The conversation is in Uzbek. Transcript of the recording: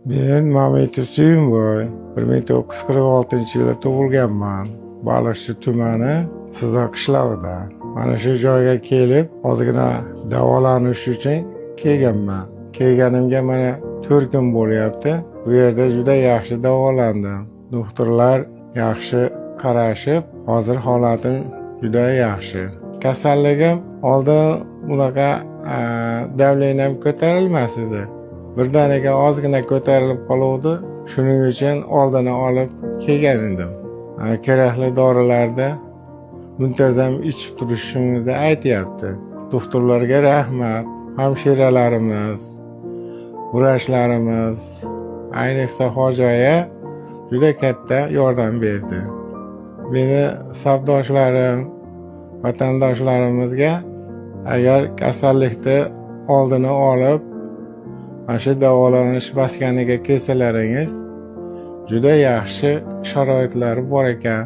Men Mamet Suyunboy 1946-yilda tug'ilganman. Baliqchi tumani Sizoq qishlog'ida. Mana shu joyga kelib, ozgina davolanish uchun kelganman. Kelganimga mana 4 kun bo'lyapti. Bu yerda juda yaxshi davolandim. Doktorlar yaxshi qarashib, hozir holatim juda yaxshi. Kasalligim oldin bunaqa davleniyam ko'tarilmas edi. Birdaniga ozgina ko'tarilib qoluvdi. Shuning uchun oldini olib kelgan edim. Kerakli dorilarni muntazam ichib turishimizni aytyapti. Doktorlarga rahmat. Hamshiralarimiz, vrachlarimiz, ayniqsa hojiya juda katta yordam berdi. Meni savdoshlarim, vatandoshlarimizga agar kasallikni oldini olib, mana shu davolanish maskaniga kelsalaringiz, juda yaxshi sharoitlari bor ekan.